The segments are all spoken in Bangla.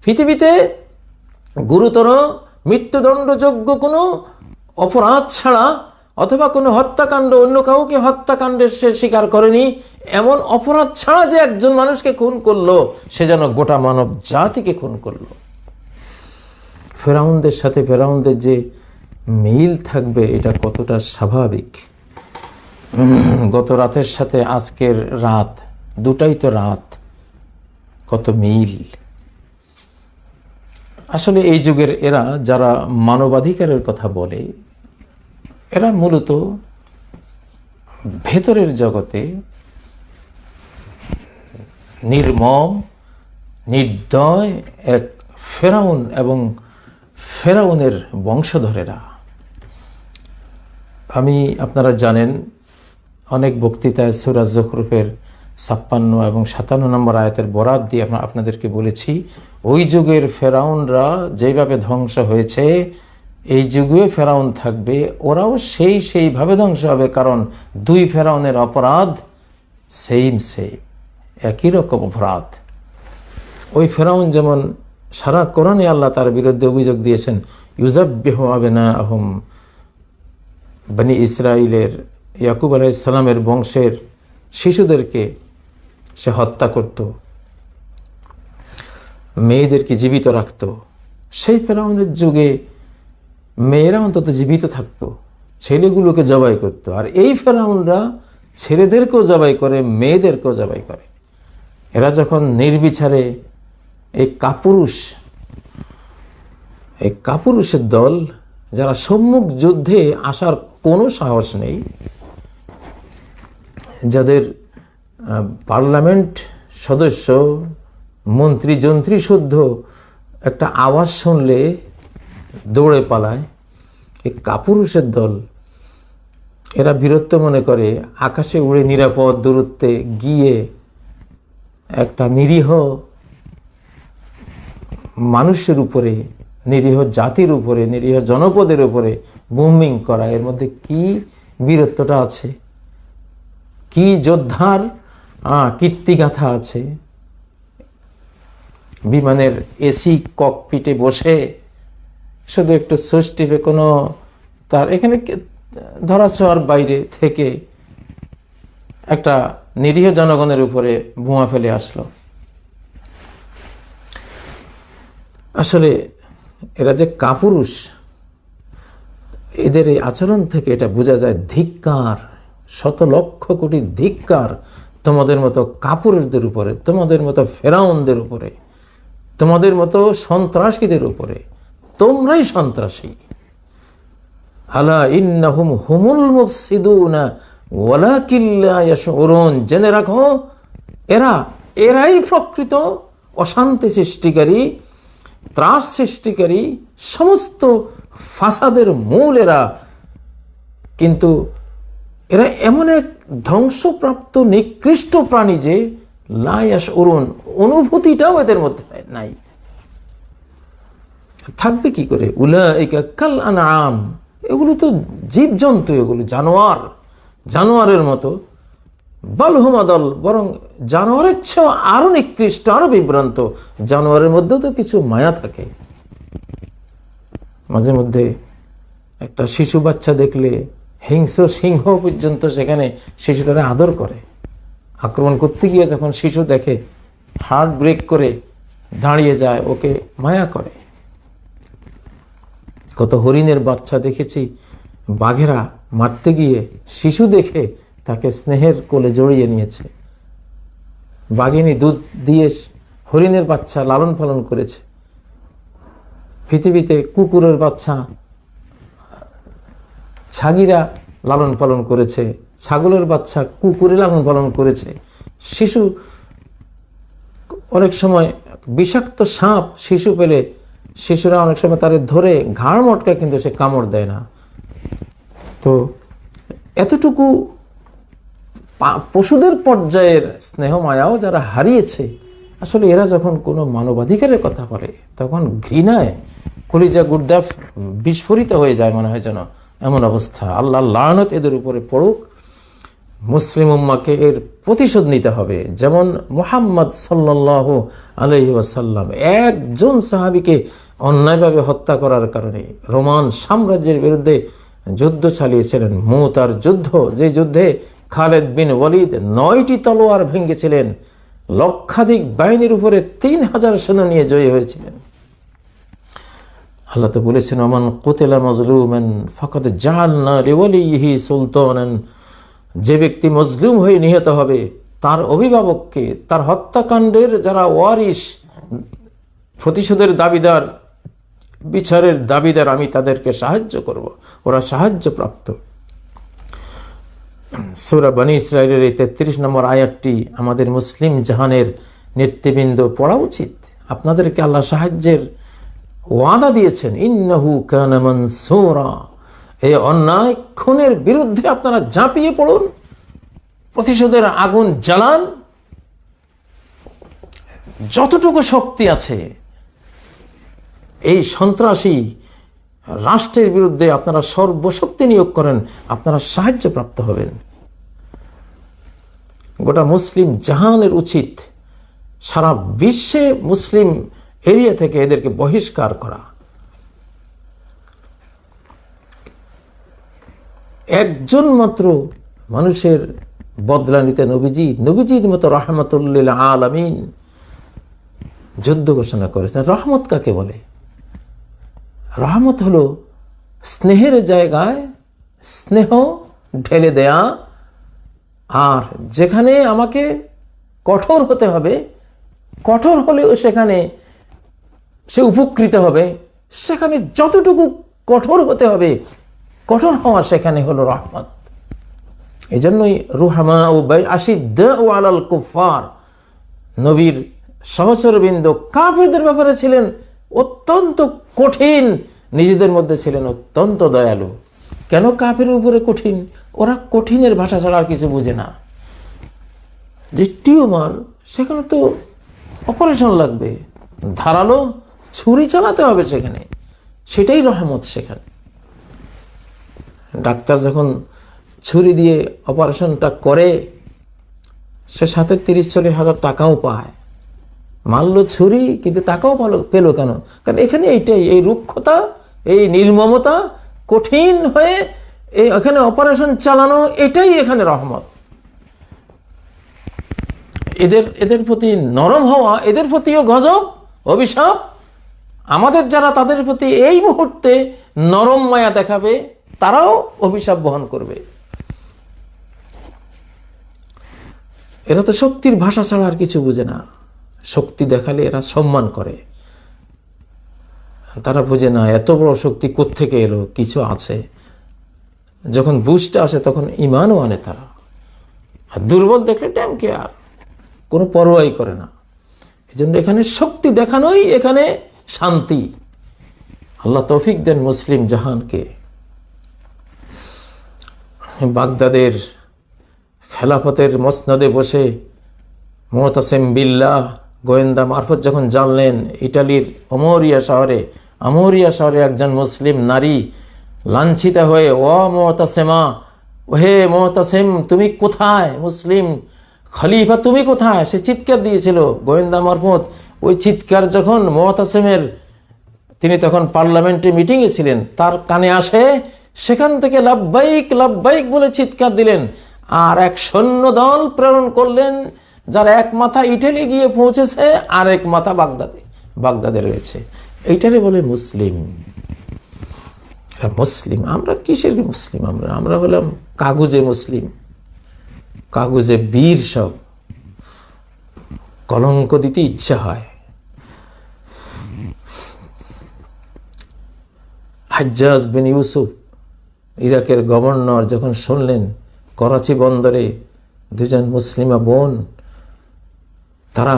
পৃথিবীতে গুরুতর মৃত্যুদণ্ডযোগ্য কোনো অপরাধ ছাড়া অথবা কোনো হত্যাকাণ্ড, অন্য কাউকে হত্যাকাণ্ডের সে স্বীকার করেনি, এমন অপরাধ ছাড়া যে একজন মানুষকে খুন করলো, সে যেন গোটা মানব জাতিকে খুন করলো। ফেরাউনদের সাথে ফেরাউনদের যে মিল থাকবে, এটা কতটা স্বাভাবিক। গত রাতের সাথে আজকের রাত, দুটাই তো রাত, কত মিল। আসলে এই যুগের এরা যারা মানবাধিকারের কথা বলে, এরা মূলত ভেতরের জগতে নির্মম, নির্দয় এক ফেরাউন এবং ফেরাউনের বংশধরেরা। আপনারা জানেন, অনেক বক্তৃতায় সূরা যুখরুফের ৫৬ এবং ৫৭ নম্বর আয়াতের বরাত দিয়ে আপনাদেরকে বলেছি, ওই যুগের ফেরাউনরা যেভাবে ধ্বংস হয়েছে, এই যুগে ফেরাউন থাকবে, ওরাও সেইভাবে ধ্বংস হবে। কারণ দুই ফেরাউনের অপরাধ সেম, একই রকম অপরাধ। ওই ফেরাউন যেমন সারা কোরআনে আল্লাহ তার বিরুদ্ধে অভিযোগ দিয়েছেন, ইউযাব্বিহু আবনাআহুম, বনি ইসরাইলের ইয়াকুব আলাইহিস সালামের বংশের শিশুদেরকে সে হত্যা করত, মেয়েদেরকে জীবিত রাখত। সেই ফেরাউনের যুগে মেয়েরা অন্তত জীবিত থাকতো, ছেলেগুলোকে জবাই করত। আর এই ফেরাউনরা ছেলেদেরকেও জবাই করে, মেয়েদেরকেও জবাই করে। এরা যখন নির্বিচারে এই কাপুরুষের দল, যারা সম্মুখ যুদ্ধে আসার কোনো সাহস নেই, যাদের পার্লামেন্ট সদস্য, মন্ত্রী যন্ত্রী শুদ্ধ একটা আওয়াজ শুনলে দৌড়ে পালায়, এই কাপুরুষের দল, এরা বীরত্ব মনে করে আকাশে উড়ে নিরাপদ দূরত্বে গিয়ে একটা নিরীহ মানুষের উপরে, নিরীহ জাতির উপরে, নিরীহ জনপদের উপরে বোম্বিং করা। এর মধ্যে কি বীরত্বটা আছে, কি যোদ্ধার কীর্তিগাথা আছে। বিমানের এসি ককপিটে বসে শুধু একটু সুইচ টিপে কোনো তার এখানে ধরাছোঁয়ার বাইরে থেকে একটা নিরীহ জনগণের উপরে বোমা ফেলে আসলো। আসলে এরা যে কাপুরুষ, এদের এই আচরণ থেকে এটা বোঝা যায় ধিক্কার, শত লক্ষ কোটি ধিক্কার তোমাদের মতো কাপুরুষদের উপরে, তোমাদের মতো ফেরাউনদের উপরে, তোমাদের মতো সন্ত্রাসীদের উপরে। তোমরাই সন্ত্রাসী। আলা ইন্নাহুম হুমুল মুফসিদুনা ওয়ালাকিন লা ইয়াশউরুন, জেনে রাখো এরাই প্রকৃত অশান্তি সৃষ্টিকারী, ত্রাস সৃষ্টিকারী, সমস্ত ফাসাদের মূল এরা। কিন্তু এরা এমন এক ধ্বংসপ্রাপ্ত নিকৃষ্ট প্রাণী যে লা ইয়াশউরুন, অনুভূতিটাও এদের মধ্যে নাই। থাকবে কি করে? উলাইকা কাল আনআম, এগুলো তো জীবজন্তু, এগুলো জানোয়ারের মতো। বাল হুম আদাল, বরং জানোয়ারের চেয়েও আরো নিকৃষ্ট, আরো বিভ্রান্ত। জানোয়ারের মধ্যেও তো কিছু মায়া থাকে। মাঝে মধ্যে একটা শিশু বাচ্চা দেখলে হিংস্র সিংহ পর্যন্ত সেখানে শিশুটারে আদর করে। আক্রমণ করতে গিয়ে যখন শিশু দেখে, হার্ট ব্রেক করে দাঁড়িয়ে যায়, ওকে মায়া করে। কত হরিণের বাচ্চা দেখেছি, বাঘেরা মারতে গিয়ে শিশু দেখে তাকে স্নেহের কোলে জড়িয়ে নিয়েছে। বাঘিনী দুধ দিয়ে হরিণের বাচ্চা লালন পালন করেছে। পৃথিবীতে কুকুরের বাচ্চা ছাগিরা লালন পালন করেছে, ছাগলের বাচ্চা কুকুরে লালন পালন করেছে। শিশু অনেক সময় বিষাক্ত সাপ শিশু পেলে শিশুরা অনেক সময় তারে ধরে ঘাড় মটকায়, কিন্তু সে কামড় দেয় না। তো এতটুকু পশুদের পর্যায়ের স্নেহ মায়াও যারা হারিয়েছে, আসলে এরা যখন কোনো মানবাধিকারের কথা বলে তখন ঘৃণায় কলিজা গুর্দা বিস্ফোরিত হয়ে যায়, মনে হয় যেন এমন অবস্থা। আল্লাহ লানত এদের উপরে পড়ুক। মুসলিম উম্মাকে এর প্রতিশোধ নিতে হবে। যেমন মুহাম্মদ সাল্লাল্লাহু আলাইহি ওয়াসাল্লাম একজন সাহাবীকে অন্যায়ভাবে হত্যা করার কারণে রোমান সাম্রাজ্যের বিরুদ্ধে যুদ্ধ চালিয়েছিলেন, মুতার যুদ্ধ, যে যুদ্ধে খালেদ বিন ওয়ালিদ 9টি তলোয়ার ভেঙেছিলেন, লক্ষাধিক বাহিনীর উপরে 3000 সৈন্য নিয়ে জয়ী হয়েছিলেন। আল্লাহ তো বলেছেন, ওমান কুতিলা মাজলুমান ফাকাদ জাআলনা লিওয়ালিহি সুলতানান, যে ব্যক্তি মজলুম হয়ে নিহত হবে তার অভিভাবককে, তার হত্যাকাণ্ডের যারা ওয়ারিশ, প্রতিশোধের দাবিদার, বিচারের দাবিদার, আমি তাদেরকে সাহায্য করব, ওরা সাহায্যপ্রাপ্ত। সূরা বনী ইসরাঈলের এই 33 নম্বর আয়াতটি আমাদের মুসলিম জাহানের নেতৃবৃন্দ পড়া উচিত। আপনাদেরকে আল্লাহ সাহায্যের ওয়াদা দিয়েছেন, ইন্নাহু কানা মানসুরা। এই অন্যায় খুনের বিরুদ্ধে আপনারা ঝাঁপিয়ে পড়ুন, প্রতিশোধের আগুন জ্বালান, যতটুকু শক্তি আছে এই সন্ত্রাসী রাষ্ট্রের বিরুদ্ধে আপনারা সর্বশক্তি নিয়োগ করেন, আপনারা সাহায্যপ্রাপ্ত হবেন। গোটা মুসলিম জাহানের উচিত সারা বিশ্বে মুসলিম এরিয়া থেকে এদেরকে বহিষ্কার করা। একজন মাত্র মানুষের বদলা নিতে নবীজির মতো রাহমাতুল আলামিন যুদ্ধ ঘোষণা করেছেন। রহমত কাকে বলে? রহমত হলো স্নেহের জায়গায় স্নেহ ঢেলে দেয়া, আর যেখানে আমাকে কঠোর হতে হবে, কঠোর হলেও সেখানে সে উপকৃত হবে, সেখানে যতটুকু কঠোর হতে হবে কঠোর হওয়া সেখানে হলো রহমত। এই জন্যই রুহামা ও আশিদ্দাউ আলাল কুফার, নবীর সহচরবৃন্দ কাফেরদের ব্যাপারে ছিলেন অত্যন্ত কঠিন, নিজেদের মধ্যে ছিলেন অত্যন্ত দয়ালু। কেন কাফের উপরে কঠিন? ওরা কঠিনের ভাষা ছাড়া আর কিছু বোঝে না। যে টিউমার, সেখানে তো অপারেশন লাগবে, ধারালো ছুরি চালাতে হবে সেখানে, সেটাই রহমত। সেখানে ডাক্তার যখন ছুরি দিয়ে অপারেশনটা করে, সে সাথে 30-40 হাজার টাকাও পায়। মারল ছুরি, কিন্তু টাকাও পেল কেন? কারণ এখানে এইটাই, এই রুক্ষতা, এই নির্মমতা, কঠিন হয়ে এখানে অপারেশন চালানো, এটাই এখানে রহমত। এদের প্রতি নরম হওয়া, এদের প্রতিও গজব, অভিশাপ। আমাদের যারা তাদের প্রতি এই মুহূর্তে নরম মায়া দেখাবে, তারাও অভিশাপ বহন করবে। এরা তো শক্তির ভাষা ছাড়া আর কিছু বুঝে না। শক্তি দেখালে এরা সম্মান করে, তারা বুঝে না এত বড় শক্তি কোত্থেকে এলো, কিছু আছে। যখন বুঝতে আসে তখন ইমানও আনে তারা। আর দুর্বল দেখলে ড্যাম কেয়ার, কোনো পরোয়াই করে না। এই জন্য এখানে শক্তি দেখানোই এখানে শান্তি। আল্লাহ তৌফিক দেন মুসলিম জাহানকে। বাগদাদের খেলাফতের মসনদে বসে মুতাসিম বিল্লাহ গোয়েন্দা মারফত যখন জানলেন ইটালির আমোরিয়া শহরে একজন মুসলিম নারী লাঞ্ছিতা হয়ে, ও মুতাসিমা, হে মুতাসিম, তুমি কোথায়? মুসলিম খলিফা তুমি কোথায়? সে চিৎকার দিয়েছিল গোয়েন্দা মারফত। ওই চিৎকার যখন মুতাসিমের, তিনি তখন পার্লামেন্টে মিটিংয়ে ছিলেন, তার কানে আসে, সেখান থেকে লাব্বাইক লাব্বাইক বলে চিৎকার দিলেন। আর এক সৈন্যদল প্রেরণ করলেন, যার এক মাথা ইটালি গিয়ে পৌঁছেছে, আর এক মাথা বাগদাদে রয়েছে। এইটারে বলে মুসলিম। মুসলিম আমরা কিসের মুসলিম? আমরা হলাম কাগজে মুসলিম, কাগজে বীর। সব কলঙ্ক দিতে ইচ্ছা হয়। হাজ্জাজ বিন ইউসুফ, ইরাকের গভর্নর, যখন শুনলেন করাচি বন্দরে দুজন মুসলিমা বোন তারা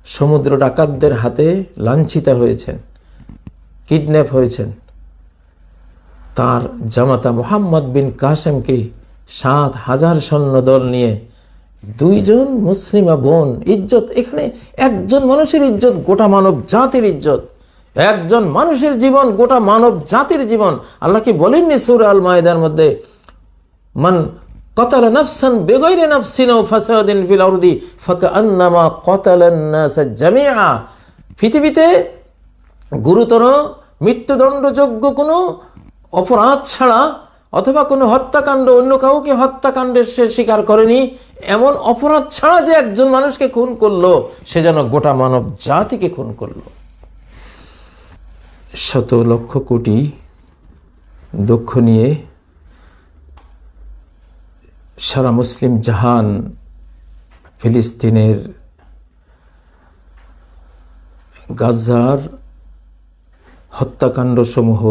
সমুদ্র ডাকাতদের হাতে লাঞ্ছিতা হয়েছেন, কিডন্যাপ হয়েছেন, তার জামাতা মুহাম্মদ বিন কাসেমকে 7,000 সৈন্যদল নিয়ে 2 মুসলিমা বোন, ইজ্জত, এখানে একজন মানুষের ইজ্জত গোটা মানব জাতির ইজ্জত, একজন মানুষের জীবন গোটা মানব জাতির জীবন। আল্লাহ কি বলেননি সূরা আল মায়েদার মধ্যে, মান কতালা নাফসান বিগাইরি নাফসিন আও ফাসাদিন ফিল আরদি ফাকান্নামা কতালান নাস জামিআ। পৃথিবীতে গুরুতর মৃত্যুদণ্ডযোগ্য কোনো অপরাধ ছাড়া অথবা কোনো হত্যাকাণ্ড, অন্য কাউকে হত্যাকাণ্ডের সে স্বীকার করেনি, এমন অপরাধ ছাড়া যে একজন মানুষকে খুন করলো, সে যেন গোটা মানব জাতিকে খুন করলো। শত লক্ষ কোটি দুঃখ নিয়ে সারা মুসলিম জাহান ফিলিস্তিনের গাজার হত্যাকাণ্ড সমূহ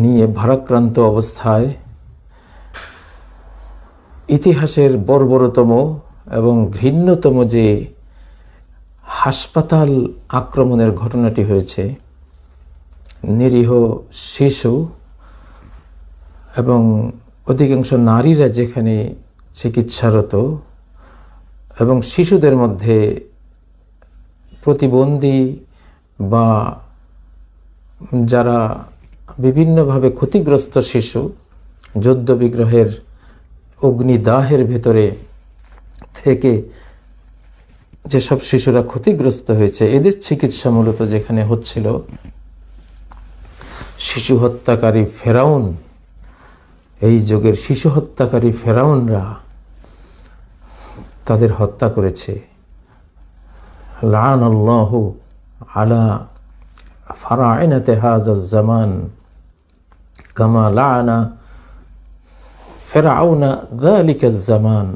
নিয়ে ভারাক্রান্ত অবস্থায় ইতিহাসের বর্বরতম এবং ঘৃণ্যতম যে হাসপাতাল আক্রমণের ঘটনাটি হয়েছে, নিরীহ শিশু এবং অধিকাংশ নারীরা যেখানে চিকিৎসারত এবং শিশুদের মধ্যে প্রতিবন্ধী বা যারা বিভিন্নভাবে ক্ষতিগ্রস্ত শিশু, যুদ্ধবিগ্রহের অগ্নিদাহের ভেতরে থেকে যেসব শিশুরা ক্ষতিগ্রস্ত হয়েছে, এদের চিকিৎসা মূলত যেখানে হচ্ছিল, শিশু হত্যাকারী ফেরাউন, এই যুগের শিশু হত্যাকারী ফেরাউনরা তাদের হত্যা করেছে। লাআনাল্লাহু আলা ফারাইনাতি হাযাল জামান কামা লাআনা ফিরআউনা যালিকাজ জামান।